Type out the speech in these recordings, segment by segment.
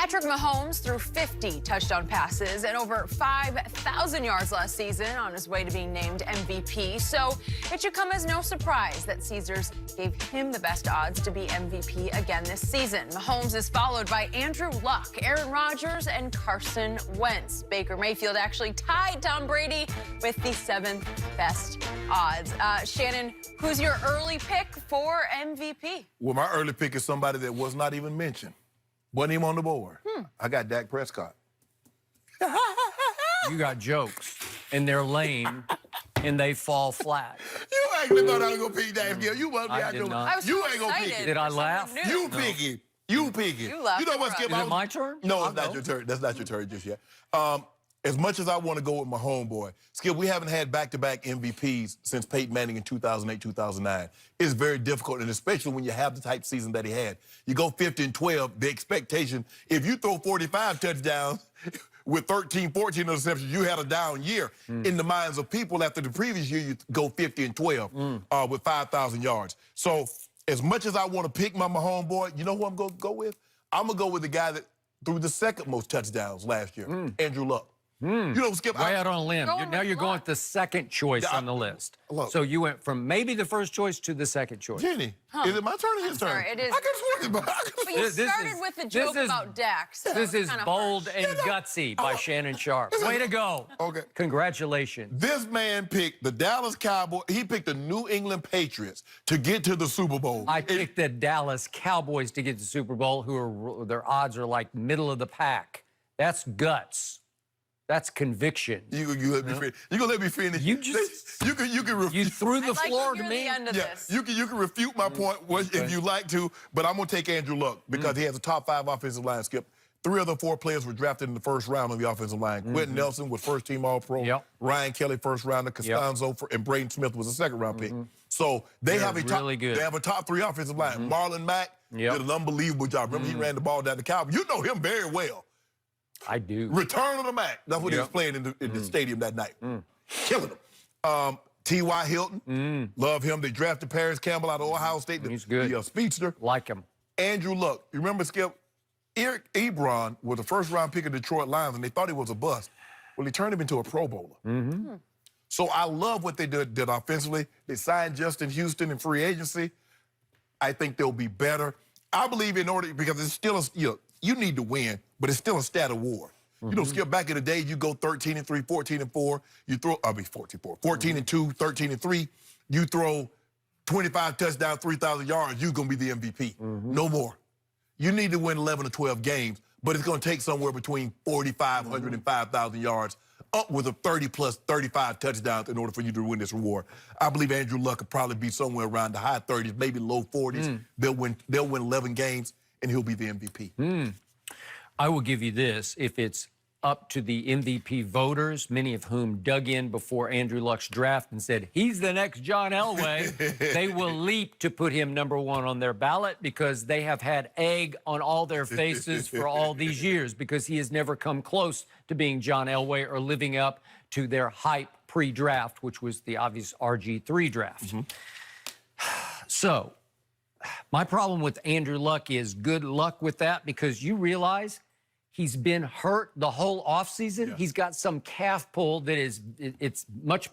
Patrick Mahomes threw 50 touchdown passes and over 5,000 yards last season on his way to being named MVP. So it should come as no surprise that Caesars gave him the best odds to be MVP again this season. Mahomes is followed by Andrew Luck, Aaron Rodgers, and Carson Wentz. Baker Mayfield actually tied Tom Brady with the 7th best odds. Shannon, who's your early pick for MVP? Well, my early pick is somebody that was not even mentioned. Wasn't even on the board. I got Dak Prescott. You got jokes, and they're lame, and they fall flat. You actually thought I was going to pick Dak. You must be I did not. You ain't going to pick it. Did I laugh? You pick it. You pick it. You laughed. You know what, Skip? Is it my turn? No, it's not your turn. That's not your turn just yet. As much as I want to go with my homeboy, Skip, we haven't had back-to-back MVPs since Peyton Manning in 2008, 2009. It's very difficult, and especially when you have the type season that he had. You go 50-12, the expectation, if you throw 45 touchdowns with 13, 14 interceptions, you had a down year. In the minds of people after the previous year, you go 50-12 with 5,000 yards. So as much as I want to pick my homeboy, you know who I'm going to go with? I'm going to go with the guy that threw the second most touchdowns last year, Andrew Luck. You know, Skip, way out on a limb. Now you're going with the second choice on the list. Look. So you went from maybe the first choice to the second choice. Jenny, is it my turn or his turn? Sorry, it is. I could have sworn But you started with the joke about Dak. So this is kinda bold harsh. and gutsy by Shannon Sharp. Way to go. Okay. Congratulations. This man picked the Dallas Cowboys. He picked the New England Patriots to get to the Super Bowl. I picked the Dallas Cowboys to get to the Super Bowl, who are their odds are like middle of the pack. That's guts. That's conviction. You let me finish. You gonna let me finish? You just you can refute. you threw the I'd like floor to to hear me. the end of this. You can refute my point if you like to, but I'm gonna take Andrew Luck because he has a top 5 offensive line. Skip. 3 of the 4 players were drafted in the first round of the offensive line. Quentin Nelson was first-team All-Pro. Yep. Ryan Kelly, first-rounder. Costanzo and Braden Smith was a second-round pick. So they have a top. really good. They have a top 3 offensive line. Marlon Mack did an unbelievable job. Remember, he ran the ball down the Cowboys. You know him very well. I do. Return of the Mac. That's what he was playing in the stadium that night. Killing him. T.Y. Hilton. Love him. They drafted Paris Campbell out of Ohio State. He's good. The speedster. Like him. Andrew Luck. You remember, Skip? Eric Ebron was the first-round pick of Detroit Lions, and they thought he was a bust. Well, he turned him into a Pro Bowler. So I love what they did offensively. They signed Justin Houston in free agency. I think they'll be better. I believe in order, because it's still you need to win, but it's still a stat award. You know, Skip, back in the day, you go 13-3, 14-4, you throw, 14-4, 14-2, 13-3, you throw 25 touchdowns, 3,000 yards, you're going to be the MVP. No more. You need to win 11 or 12 games, but it's going to take somewhere between 4,500 and 5,000 yards, up with a 30-plus 35 touchdowns in order for you to win this reward. I believe Andrew Luck could probably be somewhere around the high 30s, maybe low 40s. They'll win 11 games, and he'll be the MVP. I will give you this. If it's up to the MVP voters, many of whom dug in before Andrew Luck's draft and said, he's the next John Elway, they will leap to put him #1 on their ballot because they have had egg on all their faces for all these years because he has never come close to being John Elway or living up to their hype pre-draft, which was the obvious RG3 draft. So, my problem with Andrew Luck is good luck with that because you realize he's been hurt the whole offseason. He's got some calf pull that is, it's much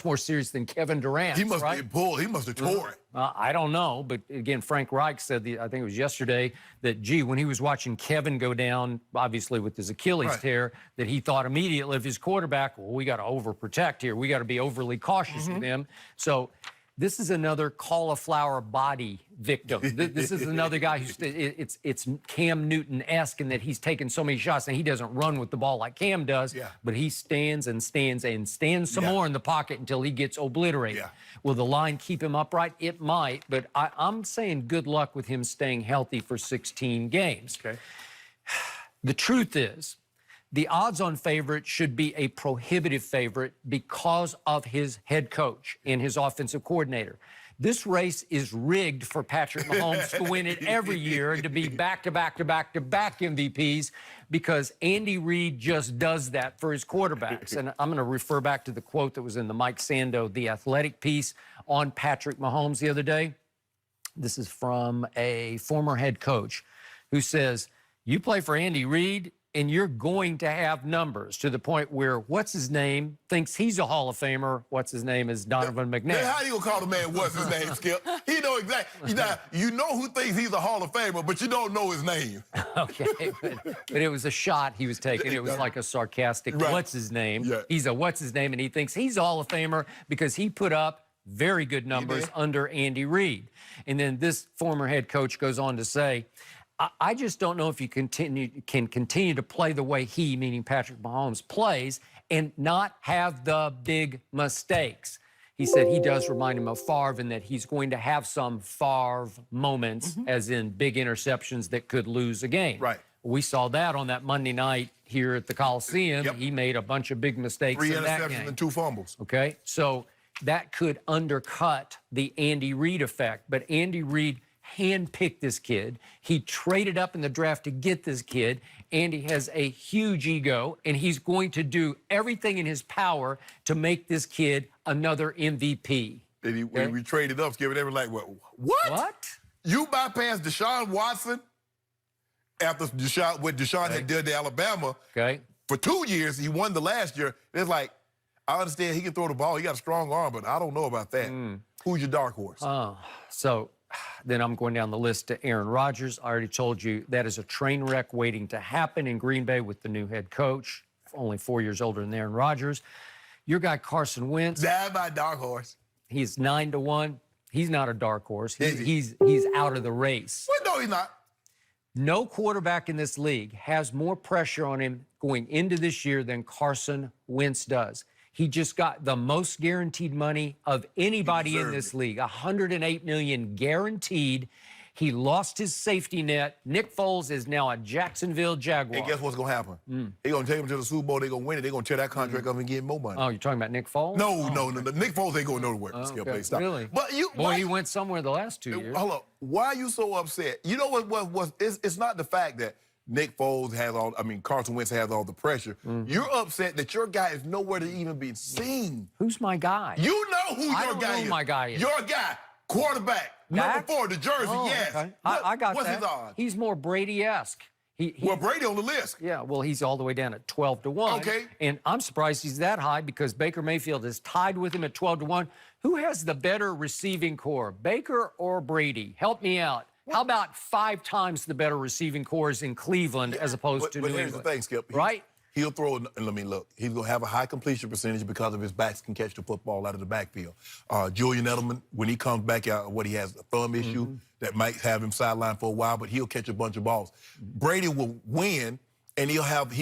more serious than Kevin Durant. He must be pulled. He must have tore it. I don't know, but again, Frank Reich said, I think it was yesterday, that, gee, when he was watching Kevin go down, obviously with his Achilles tear, that he thought immediately of his quarterback, well, we got to overprotect here. We got to be overly cautious with him. So this is another cauliflower body victim. This is another guy who's, it's Cam Newton-esque in that he's taken so many shots and he doesn't run with the ball like Cam does, but he stands and stands and stands some more in the pocket until he gets obliterated. Will the line keep him upright? It might, but I'm saying good luck with him staying healthy for 16 games. The truth is, the odds-on favorite should be a prohibitive favorite because of his head coach and his offensive coordinator. This race is rigged for Patrick Mahomes to win it every year and to be back-to-back-to-back-to-back MVPs because Andy Reid just does that for his quarterbacks. And I'm going to refer back to the quote that was in the Mike Sando, The Athletic piece on Patrick Mahomes the other day. This is from a former head coach who says, You play for Andy Reid, and you're going to have numbers to the point where what's his name thinks he's a Hall of Famer. What's his name is Donovan McNabb. Man, how you gonna call the man what's his name, Skip? He know exactly. You know who thinks he's a Hall of Famer, but you don't know his name. Okay, but it was a shot he was taking. It was like a sarcastic, what's his name? Yeah. He's a what's his name, and he thinks he's a Hall of Famer because he put up very good numbers under Andy Reid. And then this former head coach goes on to say, I just don't know if you can continue to play the way he, meaning Patrick Mahomes, plays and not have the big mistakes. He said he does remind him of Favre and that he's going to have some Favre moments, as in big interceptions that could lose a game. Right. We saw that on that Monday night here at the Coliseum. Yep. He made a bunch of big mistakes in that game. 3 interceptions and 2 fumbles. Okay, so that could undercut the Andy Reid effect. But Andy Reid handpicked this kid. He traded up in the draft to get this kid. Andy has a huge ego, and he's going to do everything in his power to make this kid another MVP. And we traded up, Skip, and they were like, what? What? You bypassed Deshaun Watson after what Deshaun had done to Alabama. Okay. For 2 years, he won the last year. It's like, I understand he can throw the ball. He got a strong arm, but I don't know about that. Who's your dark horse? So then I'm going down the list to Aaron Rodgers. I already told you that is a train wreck waiting to happen in Green Bay with the new head coach, only 4 years older than Aaron Rodgers. Your guy, Carson Wentz. That's my dark horse. He's 9-1. He's not a dark horse. He's out of the race. Well, no, he's not. No quarterback in this league has more pressure on him going into this year than Carson Wentz does. He just got the most guaranteed money of anybody in this league, $108 million guaranteed. He lost his safety net. Nick Foles is now a Jacksonville Jaguar. And guess what's going to happen? They're going to take him to the Super Bowl. They're going to win it. They're going to tear that contract up and get more money. Oh, you're talking about Nick Foles? No. Nick Foles ain't going nowhere. Okay. Stop. Really? But he went somewhere the last 2 years. Hold up. Why are you so upset? You know what it's not the fact that Nick Foles has Carson Wentz has all the pressure. You're upset that your guy is nowhere to even be seen. Who's my guy? You know who I your don't guy know is. my guy is. Your guy, quarterback, number 4, the jersey, yes. Okay. I got what's that. His odds? He's more Brady-esque. Well, Brady on the list. Yeah, well, he's all the way down at 12-1. Okay. And I'm surprised he's that high because Baker Mayfield is tied with him at 12-1. Who has the better receiving core, Baker or Brady? Help me out. How about 5 times the better receiving cores in Cleveland as opposed to New England? But here's the thing, Skip. Right? He'll throw, let me look, he's going to have a high completion percentage because of his backs can catch the football out of the backfield. Julian Edelman, when he comes back out, he has a thumb issue that might have him sidelined for a while, but he'll catch a bunch of balls. Brady will win, and he'll have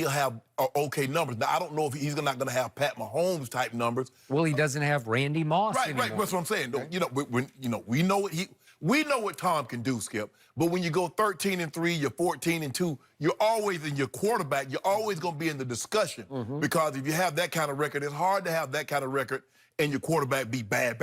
okay numbers. Now, I don't know if he's not going to have Pat Mahomes type numbers. Well, he doesn't have Randy Moss anymore. Right, that's what I'm saying. Okay. We know what Tom can do, Skip. But when you go 13-3, you're 14-2, you're always in your quarterback. You're always going to be in the discussion because if you have that kind of record, it's hard to have that kind of record and your quarterback be bad.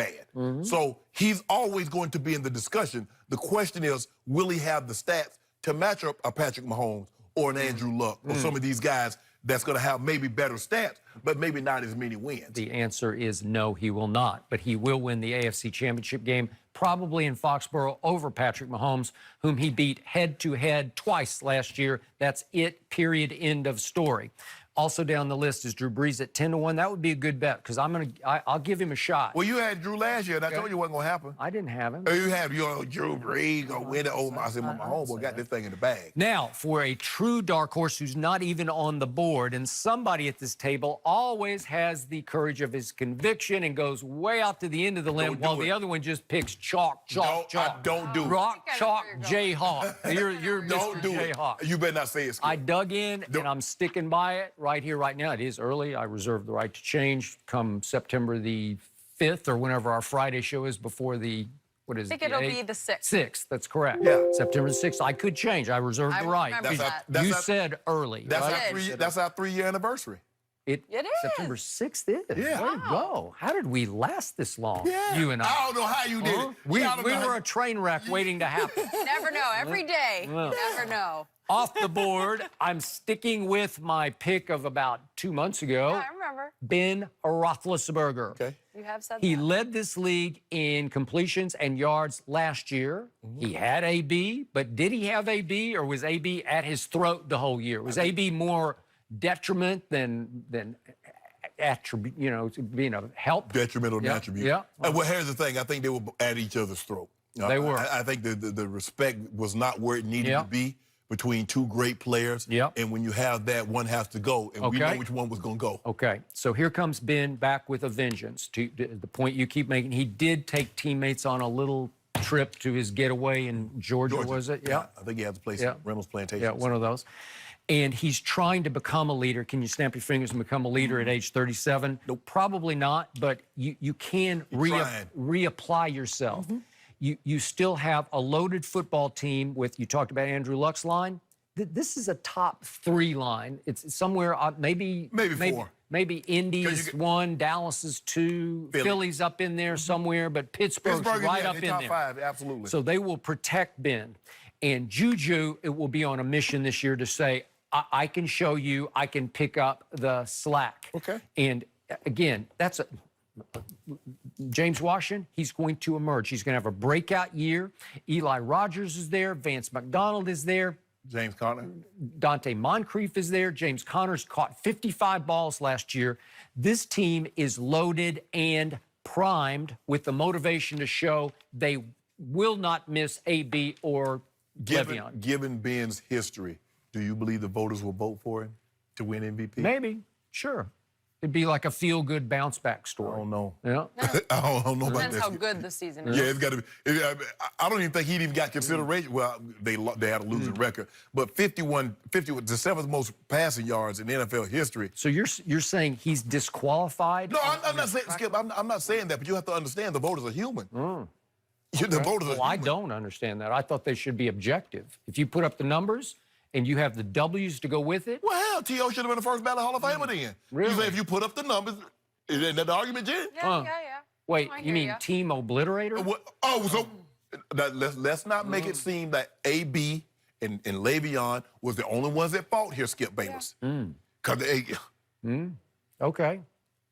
So he's always going to be in the discussion. The question is, will he have the stats to match up a Patrick Mahomes or an Andrew Luck or some of these guys that's going to have maybe better stats, but maybe not as many wins? The answer is no, he will not. But he will win the AFC Championship game, probably in Foxborough over Patrick Mahomes, whom he beat head-to-head twice last year. That's it, period, end of story. Also down the list is Drew Brees at 10-1. That would be a good bet because I'll give him a shot. Well, you had Drew last year, and I told you it wasn't going to happen. I didn't have him. Oh, you had Drew Brees going to win it. Oh, my homeboy got this thing in the bag. Now, for a true dark horse who's not even on the board, and somebody at this table always has the courage of his conviction and goes way out to the end of the limb while the other one just picks chalk. Don't do it. Rock, chalk, Jayhawk. You're Don't Mr. do it. Jayhawk. You better not say it, Skip. I dug in, and I'm sticking by it right here, right now. It is early. I reserve the right to change come September the 5th or whenever our Friday show is before the, what is it? I think it'll be the 6th. 6th, that's correct. Yeah. September the 6th. I could change. I reserve the right. You said early. That's our 3-year anniversary. It is. September 6th is. Yeah. Way to go. How did we last this long? Yeah. You and I. I don't know how you did it. We were a train wreck waiting to happen. Never know. Every day. Well. Never know. Off the board, I'm sticking with my pick of about 2 months ago. Yeah, I remember. Ben Roethlisberger. Okay. You have said He that. led this league in completions and yards last year. He had AB, but did he have AB, or was AB at his throat the whole year? Was AB more detriment than attribute, being a help? Detrimental Yeah, attribute. yeah. Well, here's the thing. I think they were at each other's throat. They were. I think the respect was not where it needed Yeah. to be between two great players. Yep. And when you have that, one has to go. And we know Okay. which one was going to go. Okay, so here comes Ben back with a vengeance. To the point you keep making, he did take teammates on a little trip to his getaway in Georgia. Was it? Yeah. I think he has a place Yeah. in Reynolds Plantation. Yeah, one of those. And he's trying to become a leader. Can you snap your fingers and become a leader at age 37? Nope. Probably not, but you can trying. reapply yourself. You still have a loaded football team with, you talked about Andrew Luck's line. This is a top 3 line. It's somewhere, maybe four. Maybe Indy's 1, Dallas is 2, Philly's up in there somewhere, but Pittsburgh's right up in top there. 5, absolutely. So they will protect Ben. And Juju, it will be on a mission this year to say, I can show you, I can pick up the slack. Okay. And again, that's James Washington, he's going to emerge. He's going to have a breakout year. Eli Rodgers is there. Vance McDonald is there. James Conner. Dante Moncrief is there. James Conner's caught 55 balls last year. This team is loaded and primed with the motivation to show they will not miss AB or Le'Veon. Given Ben's history, do you believe the voters will vote for him to win MVP? Maybe, sure. It'd be like a feel-good bounce-back story. I don't know. Yeah. I don't know about Depends that. how good the season is. Yeah, it's got to be. I don't even think he'd even got consideration. Well, they had a losing record, but 50 was the 7th most passing yards in NFL history. So you're saying he's disqualified? No, I'm not saying, Skip. I'm not saying that, but you have to understand the voters are human. The voters are Well, I human. don't understand that. I thought they should be objective. If you put up the numbers and you have the W's to go with it, Well, hell, T.O. should have been the first ballot Hall of Famer then. Really? You say if you put up the numbers, is that the argument, Jen? Yeah. wait, I you hear mean ya. team obliterator? So let's not make it seem that AB and Le'Veon was the only ones at fault here, Skip Bayless. Because Okay.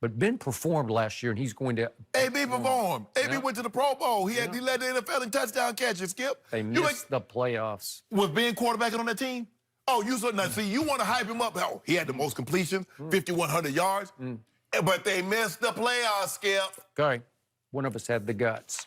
But Ben performed last year, and he's going to... AB performed. AB went to the Pro Bowl. He led the NFL in touchdown catches, Skip. They missed the playoffs. Was Ben quarterbacking on that team? Oh, you want to hype him up. Oh, he had the most completions, 5,100 yards. But they missed the playoffs, Skip. Okay. One of us had the guts.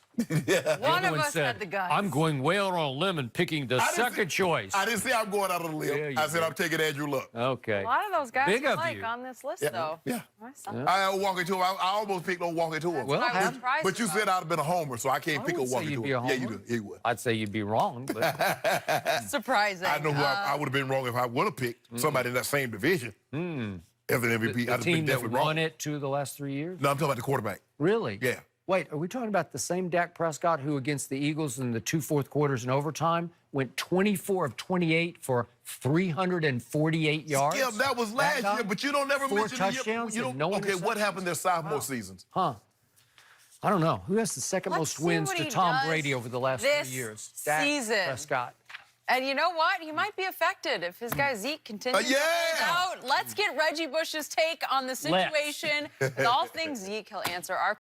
One of us said, had the guts. I'm going way out on a limb and picking the second choice. I didn't say I'm going out on a limb. Yeah, you I said did. I'm taking Andrew Luck. Okay. A lot of those guys Big you of like you. on this list, Yeah. though. Yeah. I saw. I walk into him. I almost picked no walk into him. Well, I was surprised But you about. said I'd have been a homer, so I can't pick a would say walk you'd into be a him. Yeah, you homer. do. You would. I'd say you'd be wrong, but Surprising. I know who I would have been wrong if I would have picked somebody in that same division as an MVP. the I'd have team been that definitely won wrong. it 2 of the last 3 years? No, I'm talking about the quarterback. Really? Yeah. Wait, are we talking about the same Dak Prescott who against the Eagles in the 2 fourth quarters in overtime went 24 of 28 for 348 yards? Yeah, that was last guy? year, but you don't never 4 mention the year- touchdowns you and don't, no okay, what interceptions? happened their sophomore seasons? Huh. I don't know. Who has the second Let's most see wins what to he Tom does Brady over the last 3 this years? season. Dak Prescott. And you know what? He might be affected if his guy Zeke continues to Yeah. hold out. Let's get Reggie Bush's take on the situation. With all things Zeke, he'll answer our